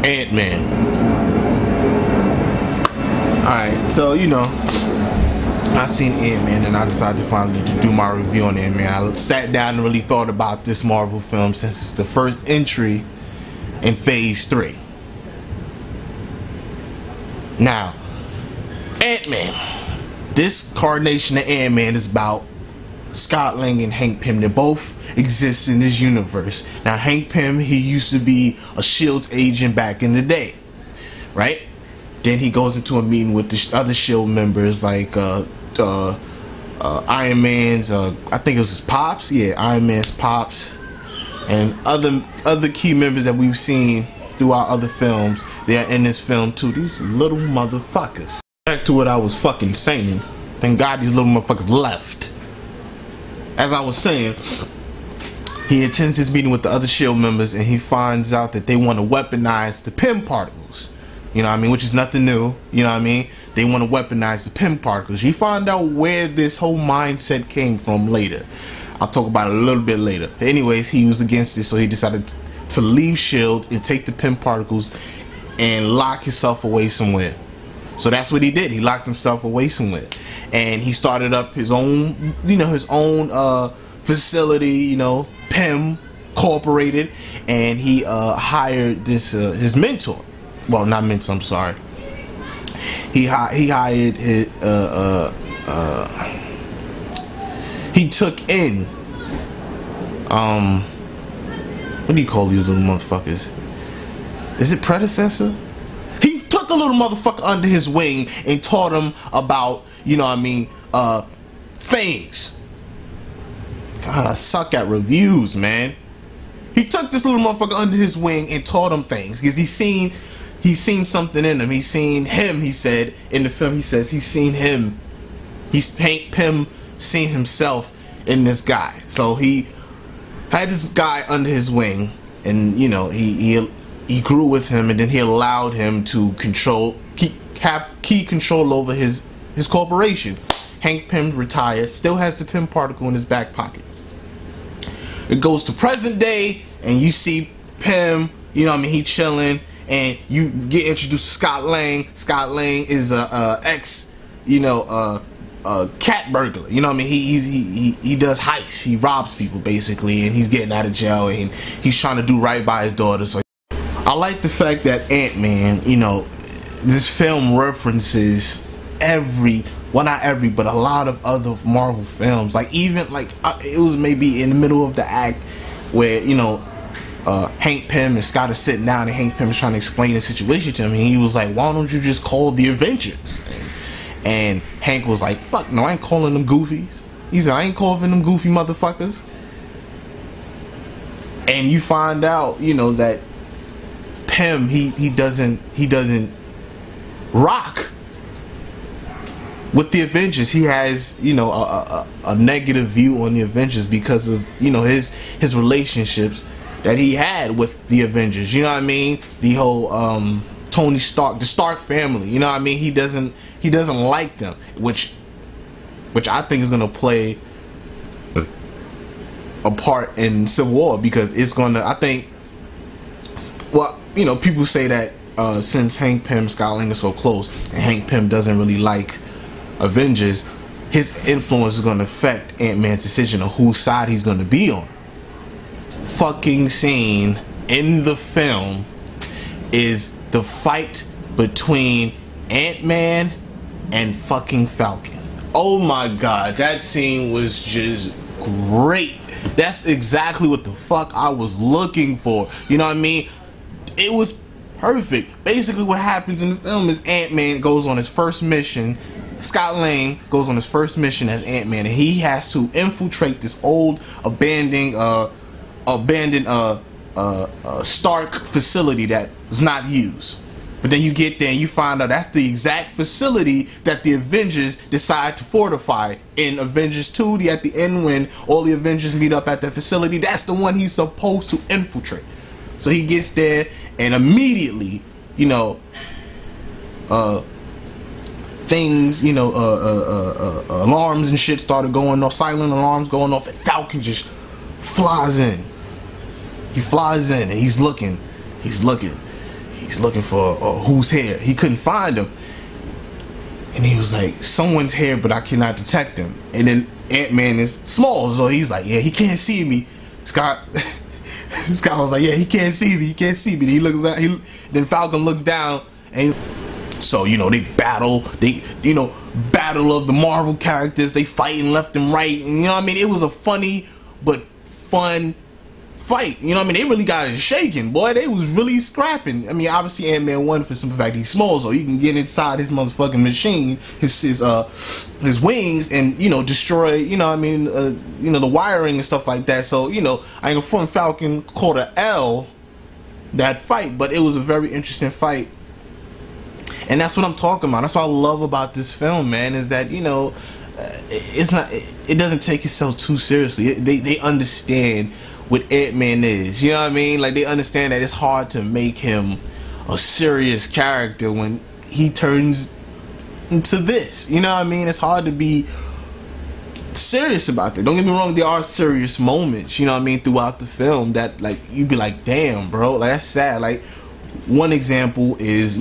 Ant-Man. Alright, so you know, I seen Ant-Man and I decided to finally do my review on Ant-Man. I sat down and really thought about this Marvel film since it's the first entry in Phase 3. Now, Ant-Man. This incarnation of Ant-Man is about Scott Lang and Hank Pym. They both exist in this universe. Now, Hank Pym, he used to be a SHIELD's agent back in the day, right? Then he goes into a meeting with the other SHIELD members like Iron Man's, I think it was his pops. Yeah, Iron Man's pops. And other key members that we've seen throughout other films. They are in this film too. These little motherfuckers. Back to what I was fucking saying. Thank God these little motherfuckers left. As I was saying, he attends his meeting with the other SHIELD members and he finds out that they want to weaponize the Pym particles. You know what I mean? Which is nothing new. You know what I mean? They want to weaponize the Pym particles. You find out where this whole mindset came from later. I'll talk about it a little bit later. Anyways, he was against it, so he decided to leave SHIELD and take the Pym particles and lock himself away somewhere. So that's what he did. He locked himself away somewhere, and he started up his own, facility, Pym Incorporated, and he hired this his mentor. Well, not mentor. I'm sorry. He hired his he took in what do you call these little motherfuckers? Is it predecessor? A little motherfucker under his wing and taught him about, things. God, I suck at reviews, man. He took this little motherfucker under his wing and taught him things because he's seen something in him. He's seen him. He said in the film, he says he's seen him. Hank Pym seen himself in this guy. So he had this guy under his wing, and he grew with him, and then he allowed him to have key control over his corporation. Hank Pym retired, still has the Pym particle in his back pocket. It goes to present day, and you see Pym, he chilling, and you get introduced to Scott Lang. Scott Lang is a ex, cat burglar. He does heists. He robs people basically, and he's getting out of jail, and he's trying to do right by his daughter. So I like the fact that Ant-Man, this film references not every, but a lot of other Marvel films. Like even it was maybe in the middle of the act where Hank Pym and Scott are sitting down, and Hank Pym is trying to explain the situation to him, and he was like, "Why don't you just call the Avengers?" And Hank was like, "Fuck no, I ain't calling them goofies." He said, "I ain't calling them goofy motherfuckers." And you find out, that Pym, he doesn't rock with the Avengers. He has a negative view on the Avengers because of his relationships that he had with the Avengers. You know what I mean? The whole Tony Stark, the Stark family. You know what I mean? He doesn't like them, which I think is gonna play a part in Civil War, because it's gonna, I think, well, people say that since Hank Pym, Scott Lang are so close, and Hank Pym doesn't really like Avengers, his influence is going to affect Ant-Man's decision on whose side he's going to be on. Fucking scene in the film is the fight between Ant-Man and fucking Falcon. Oh my god, that scene was just great. That's exactly what the fuck I was looking for. You know what I mean? It was perfect. Basically what happens in the film is Ant-Man goes on his first mission. Scott Lang goes on his first mission as Ant-Man, and he has to infiltrate this old abandoned Stark facility that is not used. But then you get there and you find out that's the exact facility that the Avengers decide to fortify in Avengers 2. At the end, when all the Avengers meet up at that facility, that's the one he's supposed to infiltrate. So he gets there, and immediately, things, alarms and shit started going off, silent alarms going off, and Falcon just flies in. He flies in and he's looking. he's looking for who's here. He couldn't find him, and he was like, someone's here, but I cannot detect him. And then Ant-Man is small, so he's like, yeah, he can't see me. Scott was like, yeah, he can't see me. He can't see me. And he looks out. Then Falcon looks down, and so they battle. They battle of the Marvel characters. They fighting left and right. And, what I mean, it was a funny but fun fight. They really got it shaking, boy. They was really scrapping. I mean, obviously Ant-Man won for simple fact he's small, so he can get inside his motherfucking machine, his wings, and destroy the wiring and stuff like that. So I ain't front Falcon called a L that fight, but it was a very interesting fight. And that's what I'm talking about. That's what I love about this film, man, is that it doesn't take itself too seriously. They understand what Ant-Man is, like they understand that it's hard to make him a serious character when he turns into this, it's hard to be serious about that. Don't get me wrong, there are serious moments, throughout the film that like you'd be like, damn, bro, like that's sad. Like one example is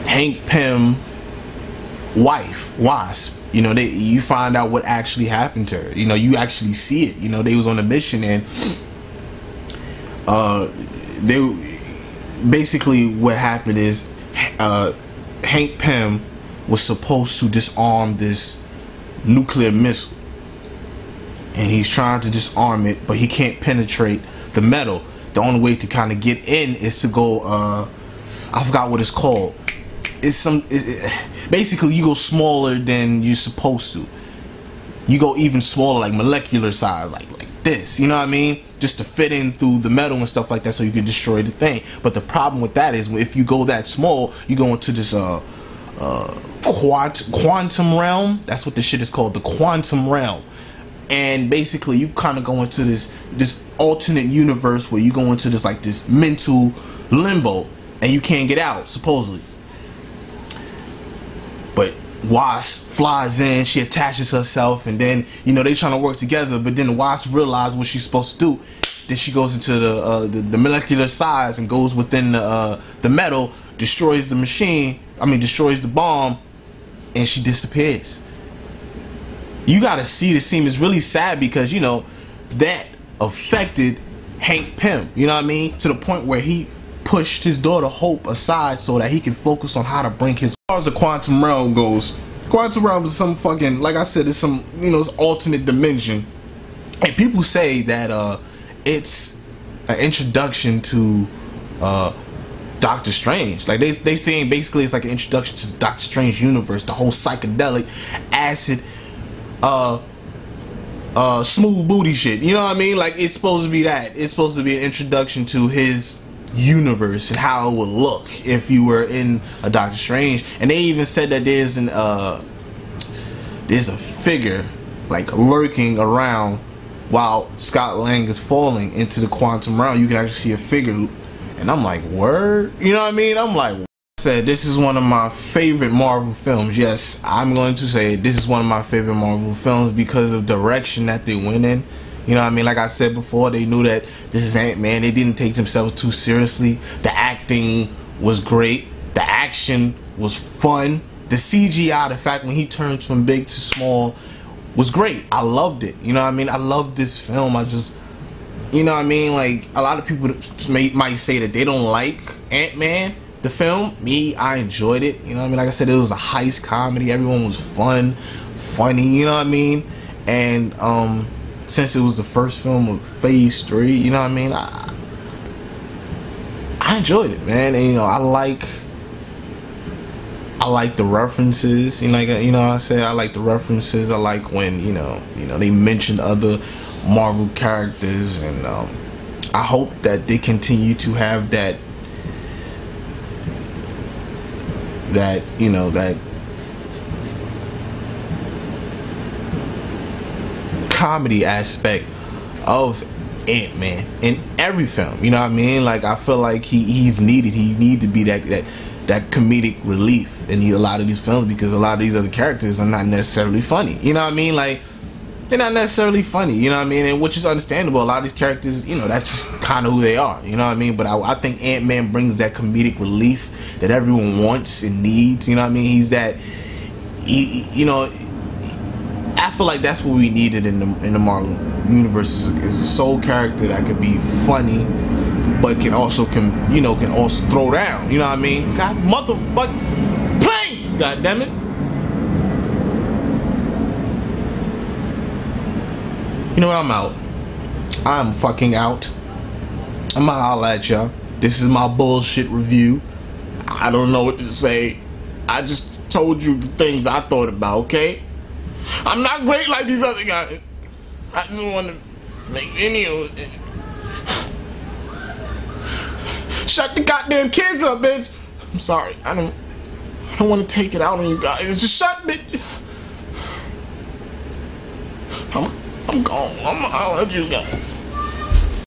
Hank Pym wife, Wasp. You find out what actually happened to her. You actually see it. They was on a mission, and they basically what happened is Hank Pym was supposed to disarm this nuclear missile, and he's trying to disarm it, but he can't penetrate the metal. The only way to kind of get in is to go I forgot what it's called. Basically you go smaller than you're supposed to. You go even smaller, like molecular size, like this, just to fit in through the metal and stuff like that, so you can destroy the thing. But the problem with that is if you go that small, you go into this quantum realm. That's what this shit is called, the quantum realm. And basically you kind of go into this alternate universe where you go into this mental limbo, and you can't get out, supposedly. But Wasp flies in, she attaches herself, and then they trying to work together. But then Wasp realizes what she's supposed to do. Then she goes into the molecular size and goes within the metal, destroys the machine. Destroys the bomb, and she disappears. You gotta see the scene. It's really sad because that affected Hank Pym. To the point where he pushed his daughter Hope aside so that he can focus on how to bring his. As far as the quantum realm goes, quantum realm is some fucking, like I said, it's some it's alternate dimension, and people say that it's an introduction to Doctor Strange. Like they saying basically it's like an introduction to the Doctor Strange universe, the whole psychedelic acid smooth booty shit. Like it's supposed to be that. It's supposed to be an introduction to his universe and how it would look if you were in a Doctor Strange. And they even said that there's a figure like lurking around while Scott Lang is falling into the quantum realm. You can actually see a figure, and I'm like, word? I'm like, said this is one of my favorite Marvel films. Yes, I'm going to say this is one of my favorite Marvel films because of the direction that they went in. Like I said before, they knew that this is Ant-Man. They didn't take themselves too seriously. The acting was great. The action was fun. The CGI, the fact when he turns from big to small, was great. I loved it. I love this film. I just, like a lot of people might say that they don't like Ant-Man, the film. Me, I enjoyed it. Like I said, it was a heist comedy. Everyone was funny. And since it was the first film of Phase 3, I enjoyed it, man. And I like the references. I said I like the references. I like when they mention other Marvel characters, and I hope that they continue to have that comedy aspect of Ant-Man in every film. Like I feel like he's needed. He need to be that comedic relief in a lot of these films, because a lot of these other characters are not necessarily funny. Like they're not necessarily funny, you know what I mean? And which is understandable. A lot of these characters, you know, that's just kind of who they are, you know what I mean? But I think Ant-Man brings that comedic relief that everyone wants and needs, you know what I mean? He's that, you know, I feel like that's what we needed in the Marvel universe is a sole character that could be funny, but can also throw down, you know what I mean? God motherfucking planes, god damn it. You know what, I'm out. I'm fucking out. I'ma holla at y'all. This is my bullshit review. I don't know what to say. I just told you the things I thought about, okay? I'm not great like these other guys. I just want to make videos. Shut the goddamn kids up, bitch. I'm sorry. I don't want to take it out on you guys. Just shut, bitch. I'm gone. I'll let you go.